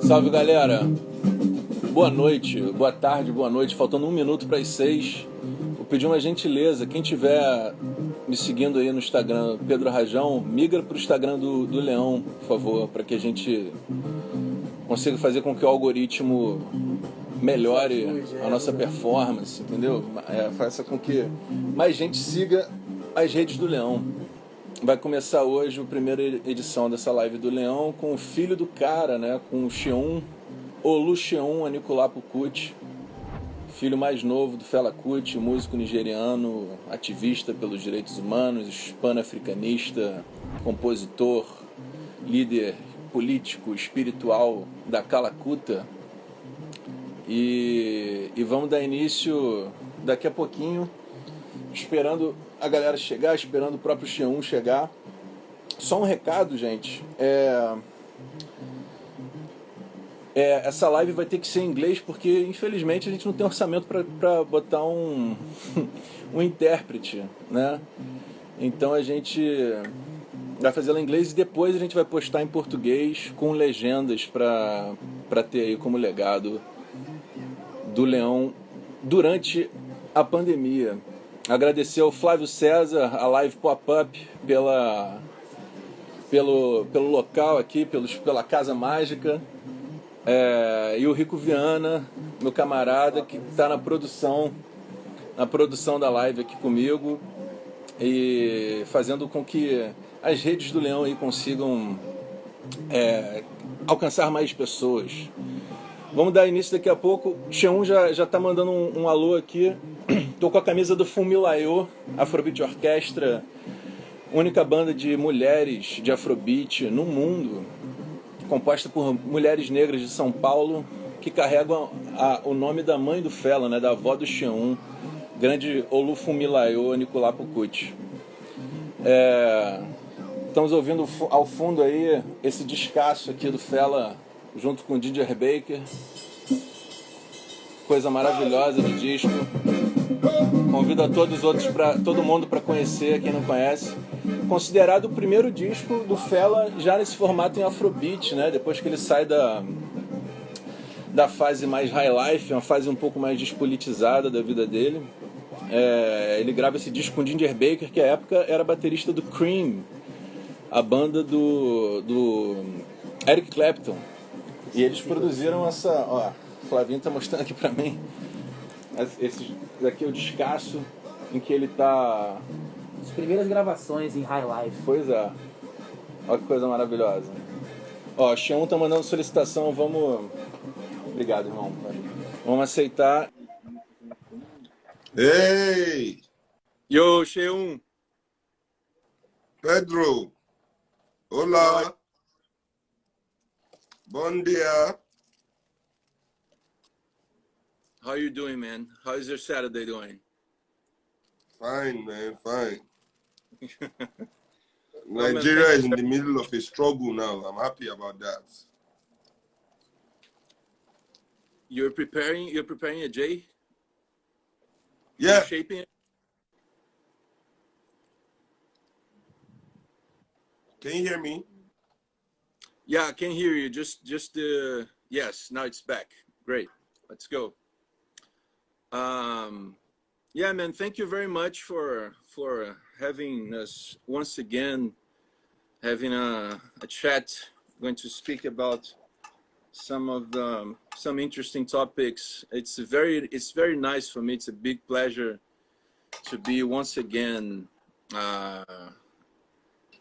Salve, galera. Boa noite, boa tarde, boa noite. Faltando 1 minuto para as 6. Vou pedir uma gentileza. Quem tiver me seguindo aí no Instagram, Pedro Rajão, migra para o Instagram do Leão, por favor, para que a gente consiga fazer com que o algoritmo melhore a nossa performance, entendeu? Faça com que mais gente siga as redes do Leão. Vai começar hoje a primeira edição dessa live do Leão com o filho do cara, né? Com o Seun, Seun Anikulapo Kuti, filho mais novo do Fela Kuti, músico nigeriano, ativista pelos direitos humanos, pan-africanista, compositor, líder político, espiritual da Kalakuta. E vamos dar início daqui a pouquinho, esperando a galera chegar, esperando o próprio Seun chegar. Só um recado, gente. Essa live vai ter que ser em inglês, porque infelizmente a gente não tem orçamento para botar um intérprete, né? Então a gente vai fazer ela em inglês e depois a gente vai postar em português com legendas para ter aí como legado do Leão durante a pandemia. Agradecer ao Flávio César, a live pop-up, pelo local aqui, pela Casa Mágica, e o Rico Viana, meu camarada, que está na produção da live aqui comigo e fazendo com que as redes do Leão aí consigam alcançar mais pessoas. Vamos dar início daqui a pouco. Seun já tá mandando um alô aqui. Tô com a camisa do Fumilayo, Afrobeat Orquestra, única banda de mulheres de Afrobeat no mundo, composta por mulheres negras de São Paulo, que carregam o nome da mãe do Fela, né, da avó do Seun, grande Fumilayo Anikulapo Kuti. Estamos ouvindo ao fundo aí esse descasso aqui do Fela, junto com o DJ Baker. Coisa maravilhosa de disco. Convido a todo mundo para conhecer, quem não conhece. Considerado o primeiro disco do Fela já nesse formato em Afrobeat, né? Depois que ele sai da fase mais high life, uma fase um pouco mais despolitizada da vida dele. Ele grava esse disco com o Ginger Baker, que à época era baterista do Cream, a banda do Eric Clapton. E eles produziram essa... Ó, o Flavinho tá mostrando aqui pra mim. Esse daqui é o descasso em que ele tá... As primeiras gravações em High Life. Pois é. Olha que coisa maravilhosa. Ó, Seun tá mandando solicitação, vamos... Obrigado, irmão. Vamos aceitar. Hey! Yo, Seun! Pedro! Olá! Bom dia! How you doing, man? How is your Saturday doing? Fine, man, fine. Nigeria is in the middle of a struggle now. I'm happy about that. You're preparing a J? Yeah. You're shaping it? Can you hear me? Yeah, I can hear you. Yes, now it's back. Great. Let's go. Yeah, man, thank you very much for having us once again, having a chat. I'm going to speak about some interesting topics. It's very nice for me. It's a big pleasure to be once again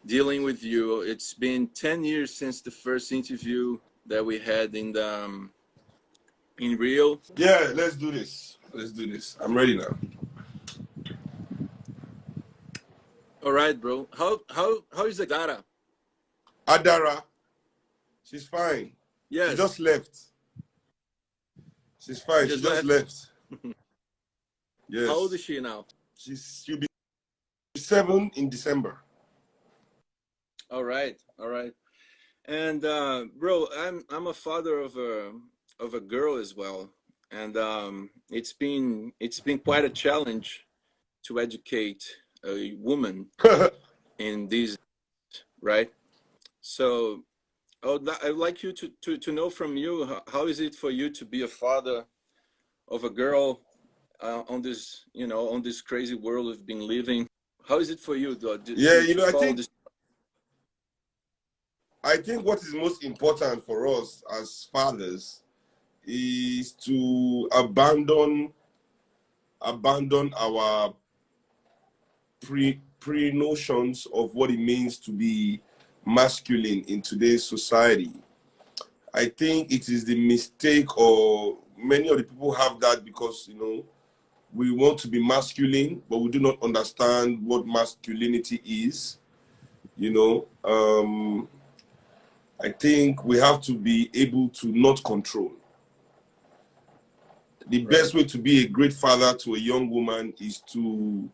dealing with you. It's been 10 years since the first interview that we had in Rio. Yeah, let's do this. Let's do this. I'm ready now. All right, bro. How is Adara? Adara, she's fine. Yes. She just left. She's fine. She just left. Yes. How old is she now? She'll be 7 in December. All right. And bro, I'm a father of a girl as well, and it's been quite a challenge to educate a woman in these, right? So I'd like you to know from you, how is it for you to be a father of a girl on this, on this crazy world we've been living? How is it for you, though, Yeah, to follow this? I think what is most important for us as fathers is to abandon our pre notions of what it means to be masculine in today's society. I think it is the mistake, or many of the people have that because we want to be masculine, but we do not understand what masculinity is. I think we have to be able to not control. The best way to be a great father to a young woman is to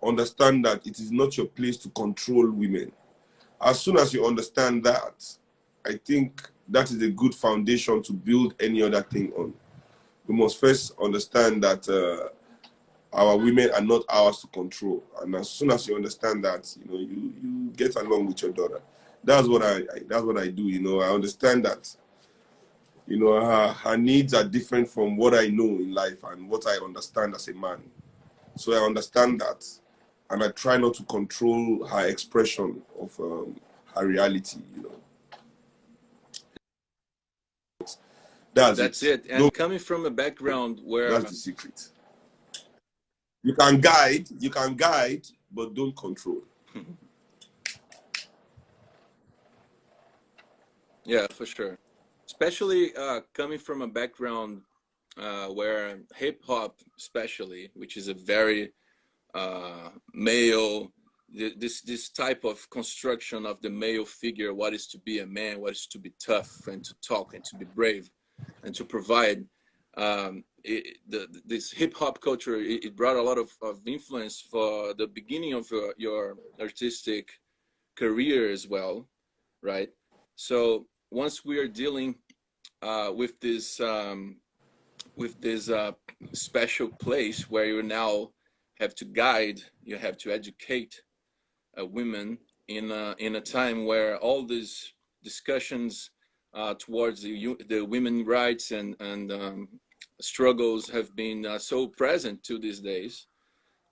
understand that it is not your place to control women. As soon as you understand that, I think that is a good foundation to build any other thing on. We must first understand that our women are not ours to control. And as soon as you understand that, you get along with your daughter. That's what I do. I understand that, her needs are different from what I know in life and what I understand as a man. So I understand that, and I try not to control her expression of her reality. That's it. And coming from a background where that's the secret. You can guide, but don't control. Yeah, for sure. Especially coming from a background where hip hop, especially, which is a very male, this type of construction of the male figure, what is to be a man, what is to be tough and to talk and to be brave and to provide. This hip hop culture, it brought a lot of influence for the beginning of your artistic career as well, right? So once we are dealing with this special place where you now have to guide, you have to educate women in a time where all these discussions towards the women rights and struggles have been so present to these days.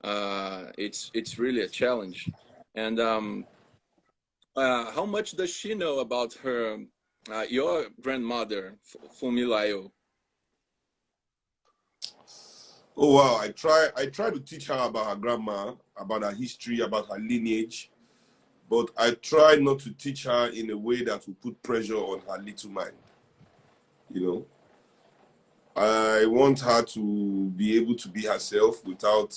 It's really a challenge. And how much does she know about her your grandmother, Fumilayo? Oh wow! I try to teach her about her grandma, about her history, about her lineage, but I try not to teach her in a way that will put pressure on her little mind. I want her to be able to be herself without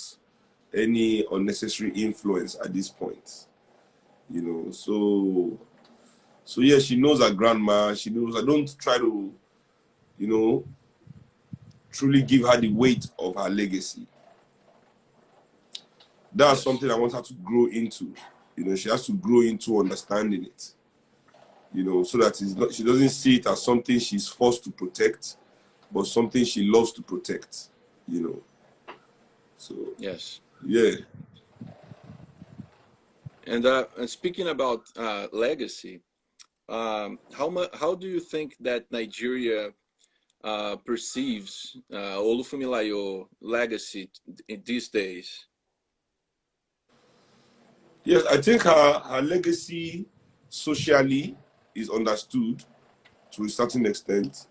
any unnecessary influence at this point. So yeah, she knows her grandma. She knows. I don't try to, truly give her the weight of her legacy. That's Yes. something I want her to grow into. She has to grow into understanding it. So that she doesn't see it as something she's forced to protect, but something she loves to protect. So Yes. yeah. And speaking about legacy, how do you think that Nigeria perceives Olufunmilayo legacy in these days? Yes, I think her legacy socially is understood to a certain extent,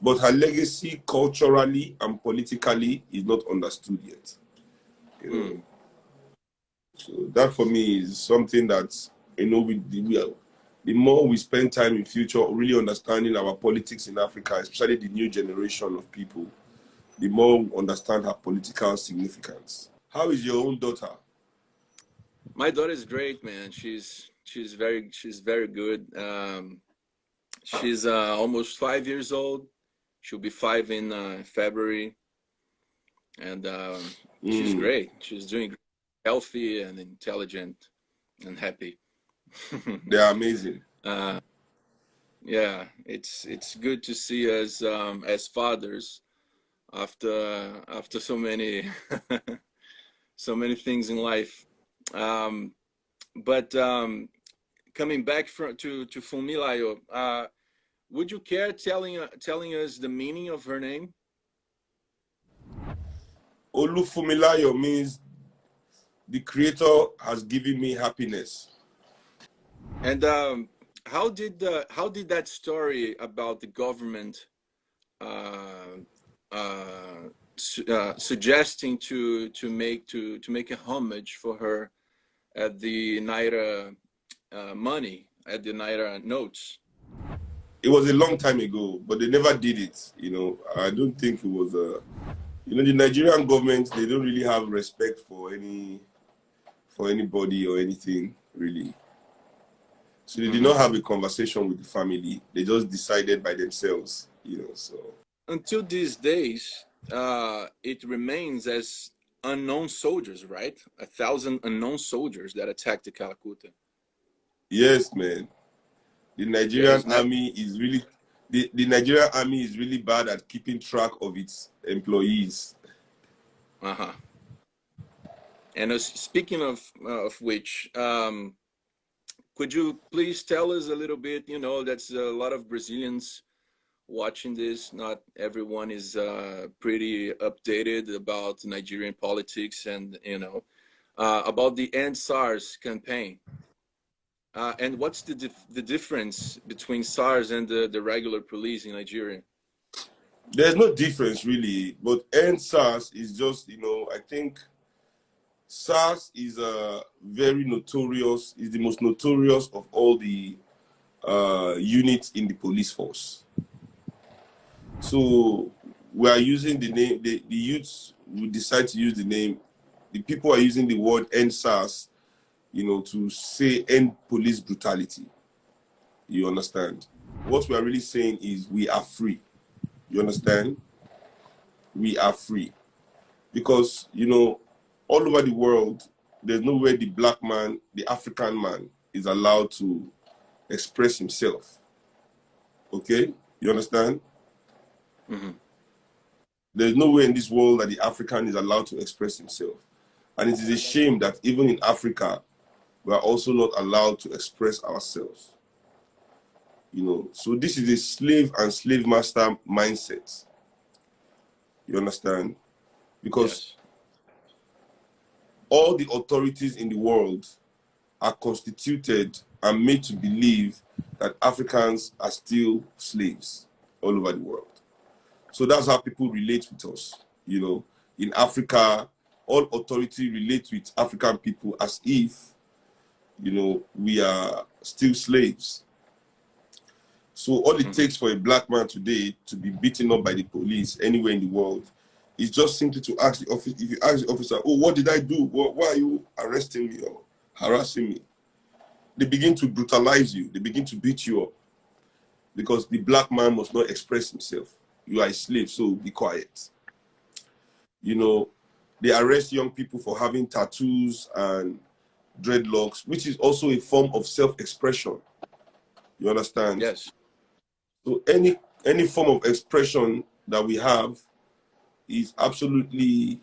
but her legacy culturally and politically is not understood yet. So that for me is something that the more we spend time in future really understanding our politics in Africa, especially the new generation of people, the more we understand her political significance. How is your own daughter? My daughter is great, man. She's very good. She's almost 5 years old. She'll be 5 in February, and she's great. She's doing great, healthy and intelligent and happy. They are amazing. Yeah, it's good to see us as fathers after so many so many things in life. But coming back to Fumilayo, would you care telling us the meaning of her name? Olufumilayo means the Creator has given me happiness. And how did that story about the government suggesting to make a homage for her at the Naira money, at the Naira notes? It was a long time ago, but they never did it. I don't think it was the Nigerian government, they don't really have respect for anybody or anything, really. So they did not have a conversation with the family. They just decided by themselves, so. Until these days, it remains as unknown soldiers, right? 1,000 unknown soldiers that attacked the Calcutta. Yes, man. The Nigerian army is really the Nigerian army is really bad at keeping track of its employees. And speaking of which, could you please tell us a little bit? That's a lot of Brazilians watching this. Not everyone is pretty updated about Nigerian politics and about the End SARS campaign. And what's the difference between SARS and the regular police in Nigeria? There's no difference really, but End SARS is just, I think SARS is very notorious, is the most notorious of all the units in the police force. So we are using the name, the youths will decide to use the name, the people are using the word End SARS, to say end police brutality. You understand? What we are really saying is we are free. You understand? We are free. Because, all over the world, there's nowhere the black man, the African man, is allowed to express himself. Okay? You understand? There's nowhere in this world that the African is allowed to express himself. And it is a shame that even in Africa, we are also not allowed to express ourselves. So this is a slave and slave master mindset. You understand? Because all the authorities in the world are constituted and made to believe that Africans are still slaves all over the world. So that's how people relate with us. In Africa, all authority relates with African people as if, we are still slaves. So all it takes for a black man today to be beaten up by the police anywhere in the world is just simply to ask the officer, if you ask the officer, oh, what did I do? Why are you arresting me or harassing me? They begin to brutalize you. They begin to beat you up because the black man must not express himself. You are a slave, so be quiet. They arrest young people for having tattoos and dreadlocks, which is also a form of self-expression. You understand? Yes. So any form of expression that we have is absolutely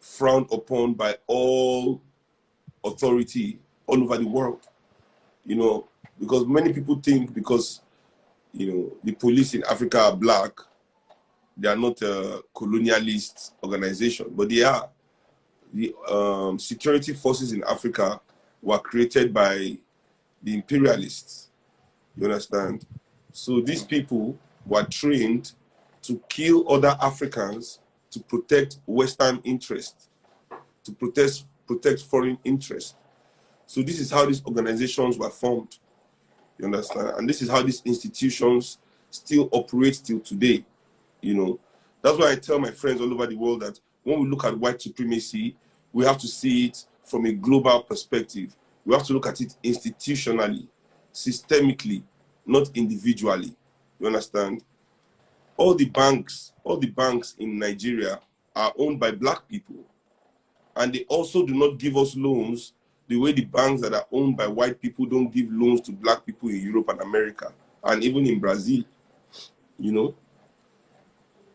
frowned upon by all authority all over the world. Because many people think because, the police in Africa are black, they are not a colonialist organization, but they are. The security forces in Africa were created by the imperialists. You understand? So these people were trained to kill other Africans to protect Western interests, to protect foreign interests. So this is how these organizations were formed. You understand? And this is how these institutions still operate till today. That's why I tell my friends all over the world that when we look at white supremacy, we have to see it from a global perspective. We have to look at it institutionally, systemically, not individually. You understand? All the banks in Nigeria are owned by black people. And they also do not give us loans the way the banks that are owned by white people don't give loans to black people in Europe and America, and even in Brazil,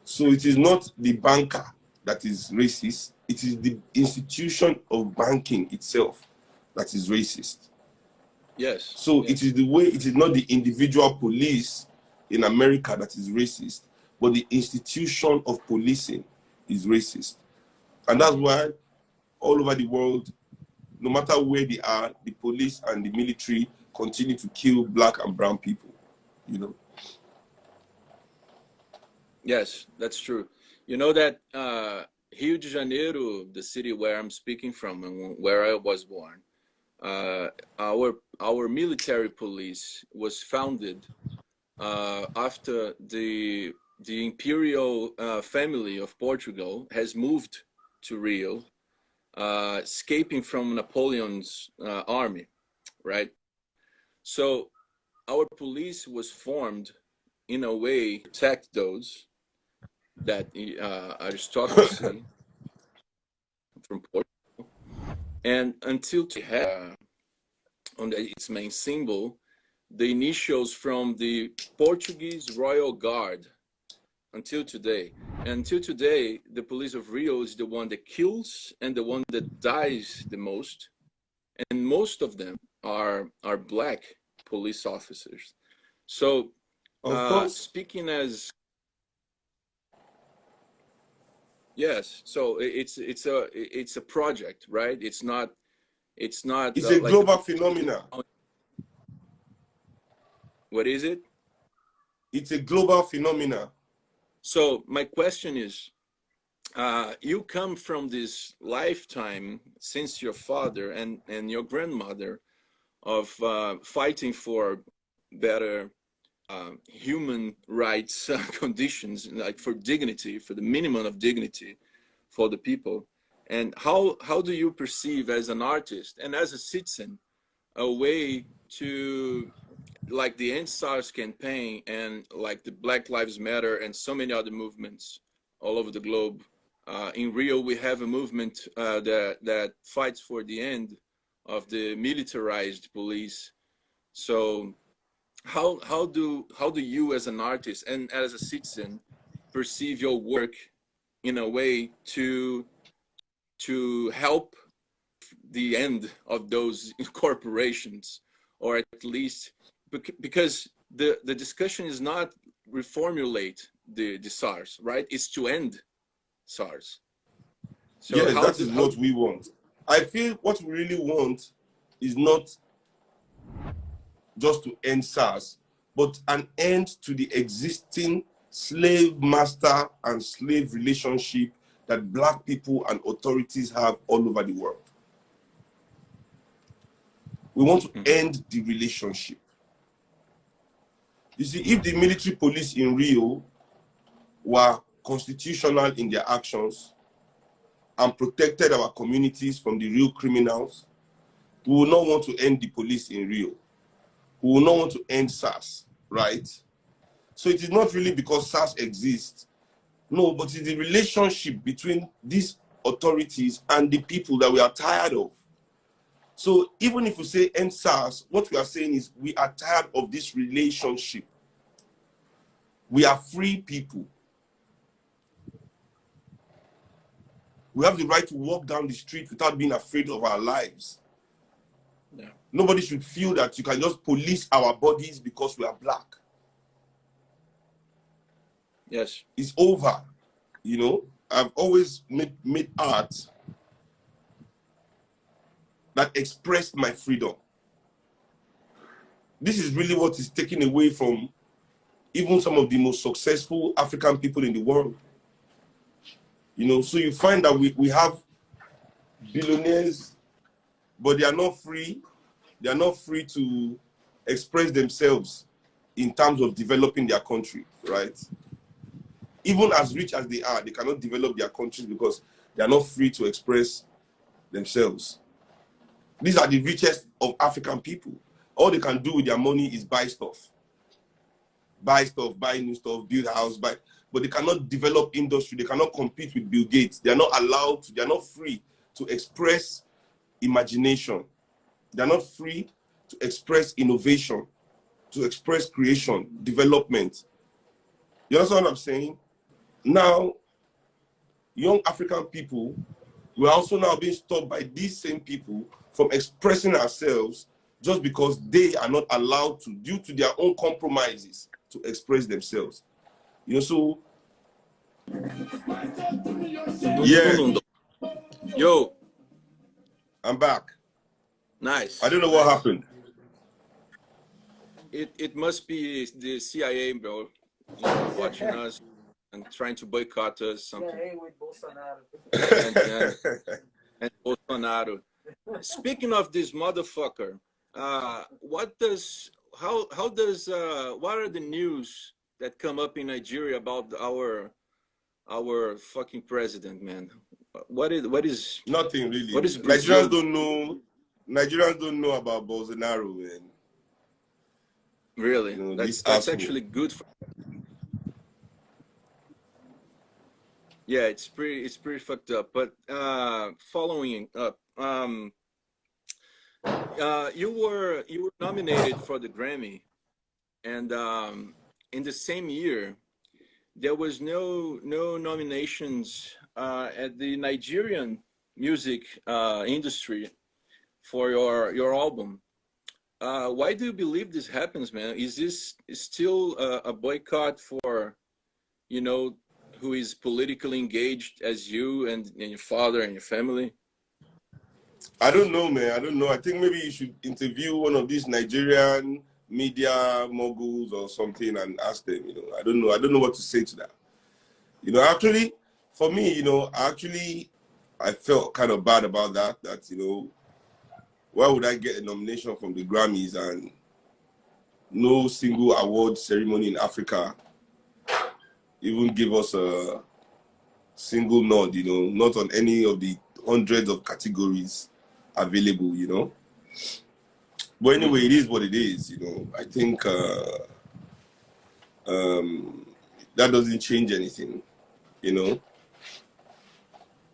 So it is not the banker that is racist. It is the institution of banking itself that is racist. Yes. So yes. it is the way, it is not the individual police in America that is racist, but the institution of policing is racist. And that's why all over the world, no matter where they are, the police and the military continue to kill black and brown people, you know. Yes, that's true. You know that Rio de Janeiro, the city where I'm speaking from and where I was born, our military police was founded after the imperial family of Portugal has moved to Rio, escaping from Napoleon's army, right? So our police was formed in a way to protect those that aristocracy from Portugal, and until to have on its main symbol the initials from the Portuguese Royal Guard until today. And until today, the police of Rio is the one that kills and the one that dies the most, and most of them are black police officers. So, Of course. speaking as yes, so it's a project, right? It's not It's a like the global police. phenomena. What is it? It's a global phenomena. So my question is, you come from this lifetime since your father and your grandmother of fighting for better human rights conditions, like for dignity, for the minimum of dignity for the people. And how do you perceive as an artist and as a citizen a way to, like the End SARS campaign and like the Black Lives Matter and so many other movements all over the globe. In Rio, we have a movement that fights for the end of the militarized police. So, how do you, as an artist and as a citizen, perceive your work in a way to help the end of those corporations, or at least because the discussion is not reformulate the SARS, right? It's to end SARS. So Yes, how that do is how what we want. I feel what we really want is not just to end SARS, but an end to the existing slave master and slave relationship that black people and authorities have all over the world. We want to end the relationship. You see, if the military police in Rio were constitutional in their actions and protected our communities from the real criminals, we will not want to end the police in Rio. We will not want to end SARS, right? So it is not really because SARS exists. No, but it's the relationship between these authorities and the people that we are tired of. So even if we say end SARS, what we are saying is we are tired of this relationship. We are free people. We have the right to walk down the street without being afraid of our lives. yeah. Nobody should feel that you can just police our bodies because we are black. Yes. It's over. You know, I've always made art that expressed my freedom. This is really what is taken away from even some of the most successful African people in the world. You know, so you find that we have billionaires, but they are not free. They are not free to express themselves in terms of developing their country, right? Even as rich as they cannot develop their countries because they are not free to express themselves. These are the richest of African people. All they can do with their money is buy stuff. Buy stuff, buy new stuff, build a house, but they cannot develop industry. They cannot compete with Bill Gates. They are not allowed to, they are not free to express imagination. They are not free to express innovation, to express creation, development. You understand what I'm saying? Now, young African people, we're also now being stopped by these same people from expressing ourselves just because they are not allowed to, due to their own compromises, to express themselves. You know, so yeah. Yo, I'm back. nice. I don't know what happened. It must be the CIA, bro. You know, watching us and trying to boycott us. Something. CIA with Bolsonaro. And Bolsonaro. Speaking of this motherfucker, what are the news that come up in Nigeria about our fucking president, man? What is nothing really? What is Brazil? Nigerians don't know about Bolsonaro, man. Really? You know, that's actually good for. Yeah, it's pretty fucked up. But following up, you were nominated for the Grammy, and in the same year, there was no nominations at the Nigerian music industry for your album. Why do you believe this happens, man? Is this still a boycott for, you know, who is politically engaged as you and your father and your family? I don't know, man. I don't know. I think maybe you should interview one of these Nigerian media moguls or something and ask them, you know. I don't know. I don't know what to say to that. You know, actually, for me, you know, I felt kind of bad about that, you know, why would I get a nomination from the Grammys and no single award ceremony in Africa even give us a single nod, you know, not on any of the hundreds of categories available, you know. But anyway, it is what it is, you know. I think that doesn't change anything, you know.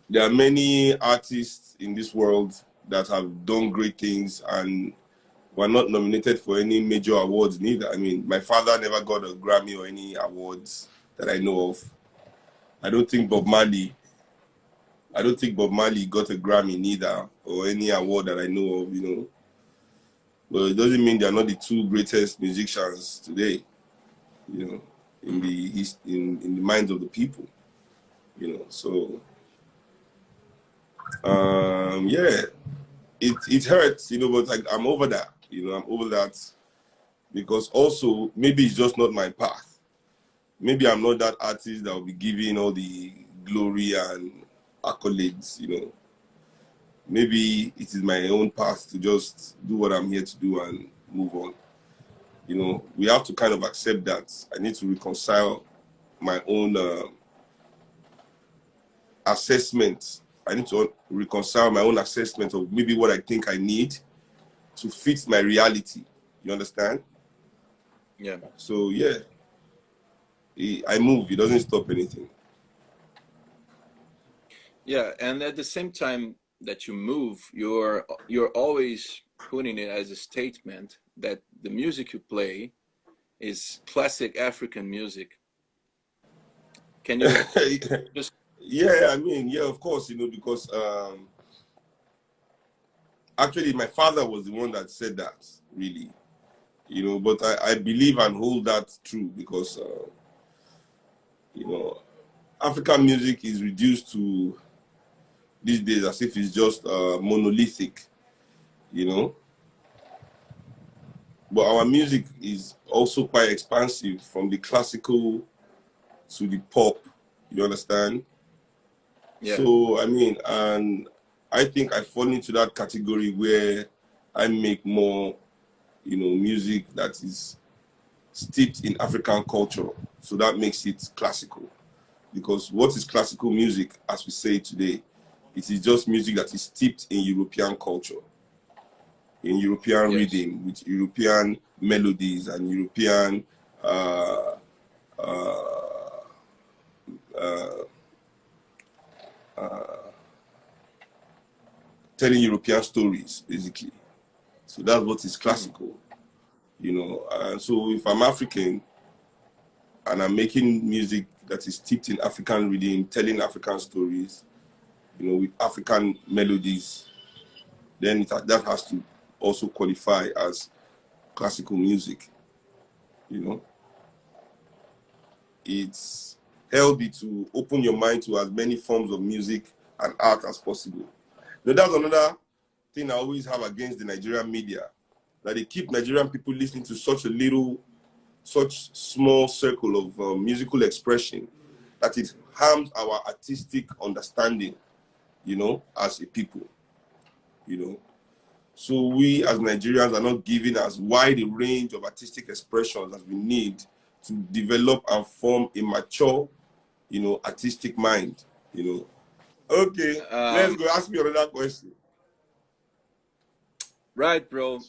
There are many artists in this world that have done great things and were not nominated for any major awards neither. I mean, my father never got a Grammy or any awards that I know of. I don't think Bob Marley got a Grammy neither, or any award that I know of, you know. But it doesn't mean they're not the two greatest musicians today, you know, in the minds of the people, you know. So yeah, it hurts, you know, but I'm over that, you know. I'm over that because also maybe it's just not my path. Maybe I'm not that artist that will be giving all the glory and accolades, you know. Maybe it is my own path to just do what I'm here to do and move on. You know, we have to kind of accept that. I need to reconcile my own assessment. I need to reconcile my own assessment of maybe what I think I need to fit my reality. You understand? Yeah. So yeah, I move. It doesn't stop anything. Yeah, and at the same time that you move, you're always putting it as a statement that the music you play is classic African music. Can you just? Yeah, I mean, yeah, of course, you know, because actually my father was the one that said that, really, you know, but I believe and hold that true because, you know, African music is reduced to these days as if it's just monolithic, you know. But our music is also quite expansive, from the classical to the pop, you understand? Yeah. So, I mean, and I think I fall into that category where I make more, you know, music that is steeped in African culture. So that makes it classical. Because what is classical music, as we say today, it is just music that is steeped in European culture, in European rhythm, with European melodies and European telling European stories, basically. So that's what is classical, you know. And so if I'm African and I'm making music that is steeped in African rhythm, telling African stories, you know, with African melodies, then that has to also qualify as classical music. You know, it's healthy to open your mind to as many forms of music and art as possible. Now, that's another thing I always have against the Nigerian media, that they keep Nigerian people listening to such small circle of musical expression that it harms our artistic understanding, you know, as a people, you know. So we as Nigerians are not given as wide a range of artistic expressions as we need to develop and form a mature, you know, artistic mind, you know. Okay, let's go. Ask me another question. Right, bro.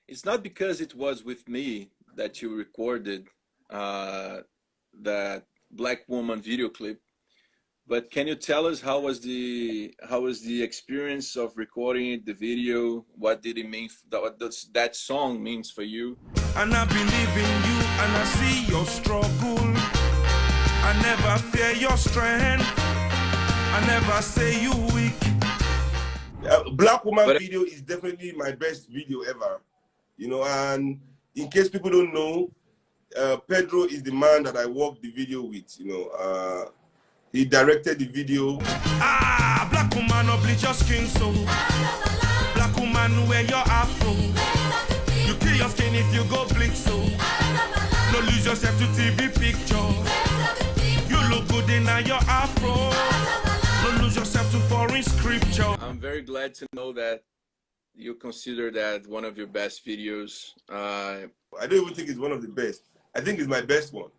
It's not because it was with me that you recorded that Black Woman video clip, but can you tell us how was the experience of recording the video? What did it mean? What does that song means for you? And I believe in you, and I see your struggle. I never fear your strength. I never say you weak. Black Woman video is definitely my best video ever, you know. And in case people don't know, Pedro is the man that I worked the video with, you know. He directed the video. Black woman, no bleach your skin, so black woman, wear your afro. You kill your skin if you go bleach, so no lose yourself to TV picture. You look good in your afro. Don't lose yourself to foreign scripture. I'm very glad to know that you consider that one of your best videos. I don't even think it's one of the best. I think it's my best one.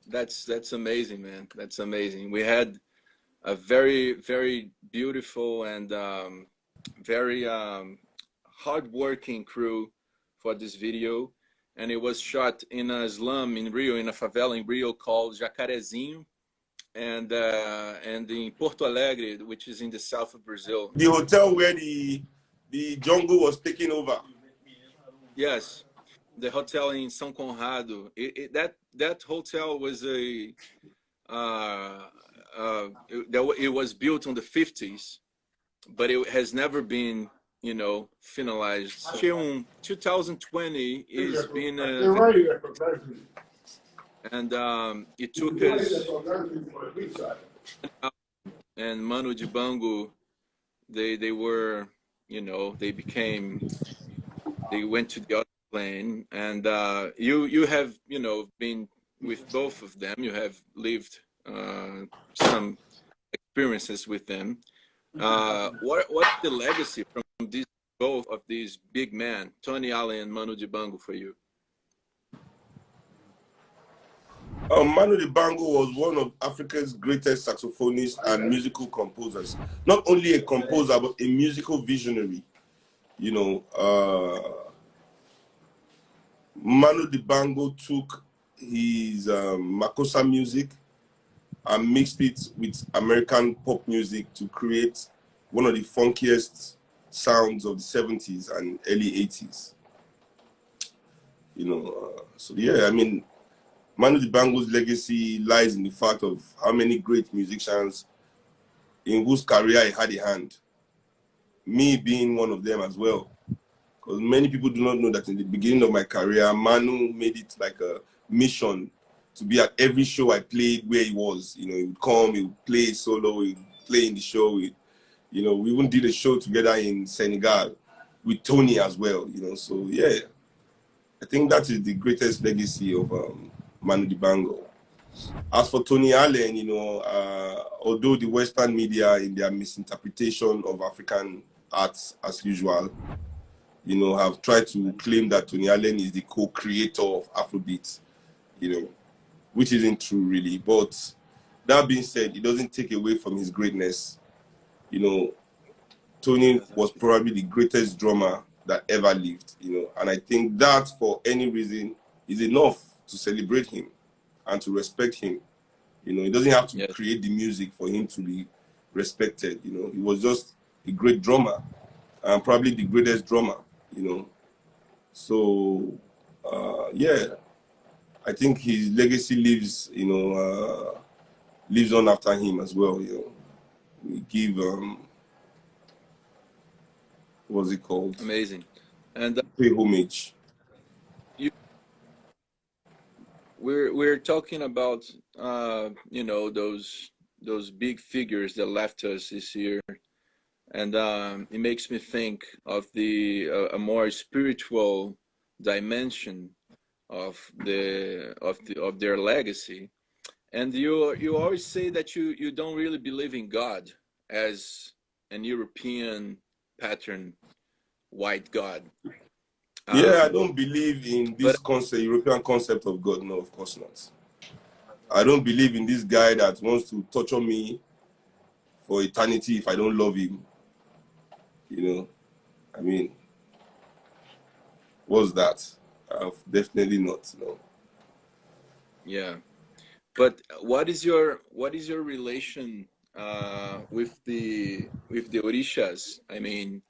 That's amazing, man. That's amazing. We had a very, very beautiful and very hardworking crew for this video, and it was shot in a slum in Rio, in a favela in Rio called Jacarezinho, and in Porto Alegre, which is in the south of Brazil. The hotel where the jungle was taken over. Yes, the hotel in São Conrado. That hotel was it was built on the 50s, but it has never been, you know, finalized. Seun, 2020 is been and it took us and Manu Dibango, they were, you know, they went to the other plane, and you have, you know, been with both of them. You have lived some experiences with them. What's the legacy from both of these big men, Tony Allen and Manu Dibango, for you? Manu Dibango was one of Africa's greatest saxophonists and musical composers. Not only a composer, but a musical visionary. You know, Manu Dibango took his Makossa music and mixed it with American pop music to create one of the funkiest sounds of the 70s and early 80s. You know, so yeah, I mean, Manu Dibango's legacy lies in the fact of how many great musicians in whose career he had a hand. Me being one of them as well. Because many people do not know that in the beginning of my career, Manu made it like a mission to be at every show I played where he was. You know, he would come, he would play solo, he would play in the show. You know, we even did a show together in Senegal with Tony as well. You know, so yeah, I think that is the greatest legacy of Manu Dibango. As for Tony Allen, you know, although the Western media in their misinterpretation of African arts as usual, you know, have tried to claim that Tony Allen is the co-creator of Afrobeat, you know, which isn't true really. But that being said, it doesn't take away from his greatness. You know, Tony was probably the greatest drummer that ever lived, you know, and I think that for any reason is enough to celebrate him and to respect him. You know, he doesn't have to create the music for him to be respected. You know, he was just a great drummer and probably the greatest drummer, you know. So, yeah, I think his legacy lives, you know, lives on after him as well, you know. We give what's it called? Amazing. And Pay homage. we're talking about you know, those big figures that left us this year, and it makes me think of the a more spiritual dimension of their legacy. And you always say that you don't really believe in God as an European pattern white God. Yeah, I don't believe in this But concept, European concept of God. No, of course not. I don't believe in this guy that wants to torture me for eternity if I don't love him. You know, I mean, what's that? Definitely not. No. yeah, but what is your relation with the Orishas? I mean,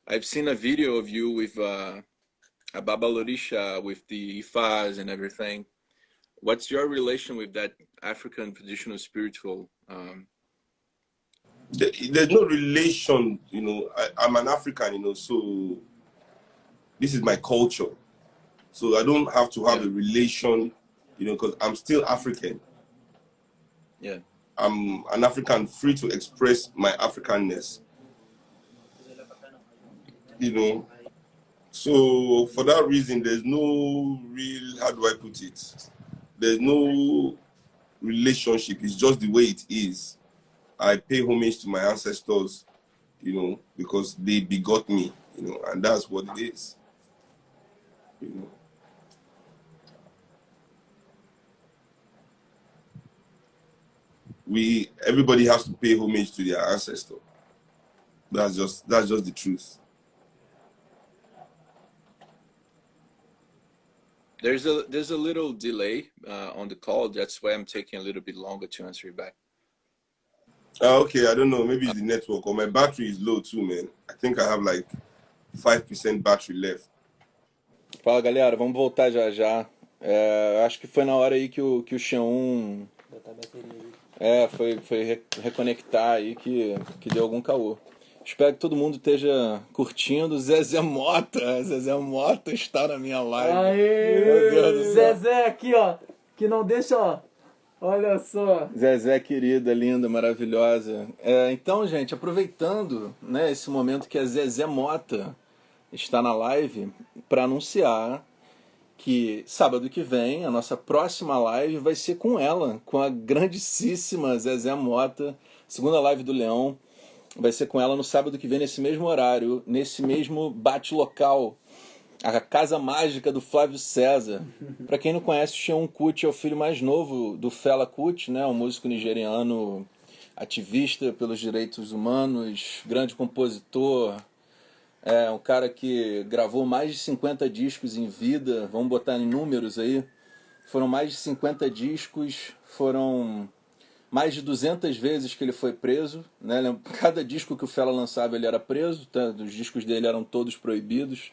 I've seen a video of you with a Babalorisha with the Ifas and everything. What's your relation with that African traditional spiritual? There's no relation, you know. I'm an African, you know, so this is my culture. So I don't have to have Yeah. a relation, you know, because I'm still African. Yeah. I'm an African free to express my Africanness, you know. So for that reason, there's no real, how do I put it? There's no relationship. It's just the way it is. I pay homage to my ancestors, you know, because they begot me, you know, and that's what it is, you know. Everybody has to pay homage to their ancestor. That's just the truth. There's a little delay on the call. That's why I'm taking a little bit longer to answer you back. Okay, I don't know. Maybe it's the network or my battery is low too, man. I think I have like 5% battery left. Fala, galera, vamos voltar já já. Acho que foi na hora aí que o Seun foi reconectar aí que deu algum caô. Espero que todo mundo esteja curtindo. Zezé Mota está na minha live. Aê! Meu Deus do céu. Zezé aqui, ó, que não deixa, ó. Olha só. Zezé, querida, linda, maravilhosa. Então, gente, aproveitando, né, esse momento que a Zezé Mota está na live, para anunciar que sábado que vem a nossa próxima live vai ser com ela, com a grandíssima Zezé Mota, segunda live do Leão. Vai ser com ela no sábado que vem, nesse mesmo horário, nesse mesmo bate-local, a Casa Mágica do Flávio César. Para quem não conhece, o Seun Kuti é o filho mais novo do Fela Kuti, né? Um músico nigeriano, ativista pelos direitos humanos, grande compositor, um cara que gravou mais de 50 discos em vida, vamos botar em números aí, foram mais de 50 discos, foram mais de 200 vezes que ele foi preso, né? Cada disco que o Fela lançava ele era preso, tá? Os discos dele eram todos proibidos,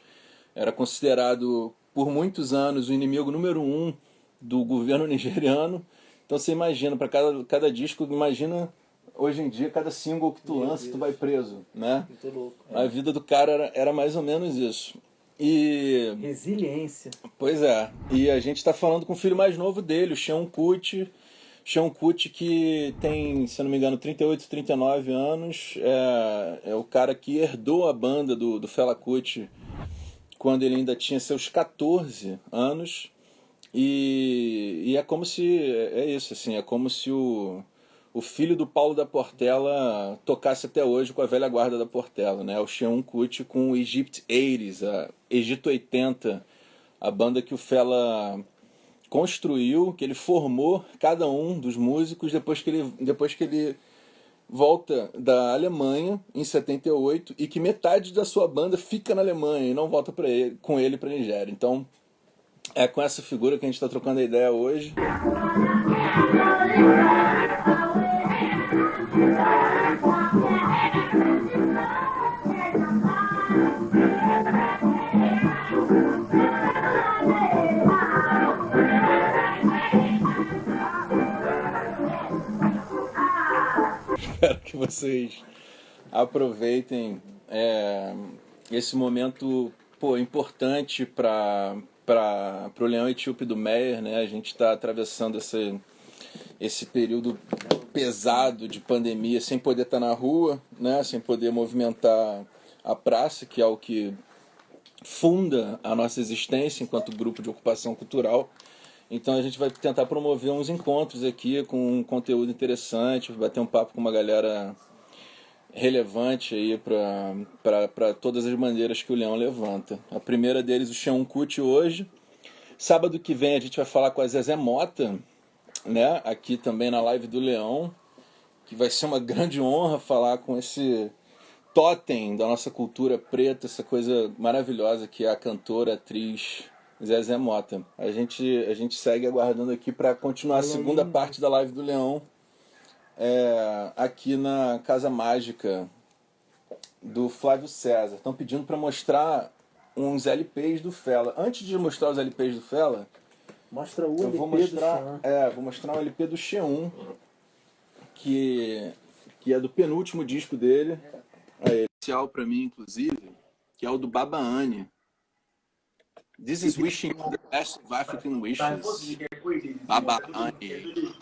era considerado por muitos anos o inimigo número 1 do governo nigeriano. Então você imagina, para cada disco, imagina hoje em dia, cada single que tu lança, tu vai preso, né? Muito louco. A vida do cara era mais ou menos isso. E resiliência. Pois é. E a gente está falando com o filho mais novo dele, o Seun Kuti. Seun Kuti, que tem, se eu não me engano, 38, 39 anos. É o cara que herdou a banda do Fela Kuti quando ele ainda tinha seus 14 anos. E é como se... É isso, assim, é como se o filho do Paulo da Portela tocasse até hoje com a velha guarda da Portela, né? O Seun Kuti com o Egypt 80s, a Egito 80, a banda que o Fela construiu, que ele formou cada um dos músicos depois que ele volta da Alemanha em 78 e que metade da sua banda fica na Alemanha e não volta com ele para Nigéria. Então é com essa figura que a gente está trocando a ideia hoje. Espero que vocês aproveitem esse momento, pô, importante para o Leão Etíope do Méier, né? A gente está atravessando esse período pesado de pandemia sem poder estar na rua, né? Sem poder movimentar a praça, que é o que funda a nossa existência enquanto grupo de ocupação cultural. Então a gente vai tentar promover uns encontros aqui com um conteúdo interessante, bater um papo com uma galera relevante aí para todas as bandeiras que o Leão levanta. A primeira deles, o Seun Kuti hoje. Sábado que vem a gente vai falar com a Zezé Mota, né? Aqui também na live do Leão, que vai ser uma grande honra falar com esse totem da nossa cultura preta, essa coisa maravilhosa que é a cantora, atriz Zezé Mota. A gente segue aguardando aqui para continuar a segunda parte da live do Leão, aqui na Casa Mágica do Flávio César. Estão pedindo para mostrar uns LPs do Fela. Antes de mostrar os LPs do Fela, Mostra o eu LP vou mostrar, do Seun. vou mostrar um LP do Seun, que é do penúltimo disco dele. É especial para mim, inclusive, que é o do Baba Anne. This is wishing you the best of African wishes. Baba Anne.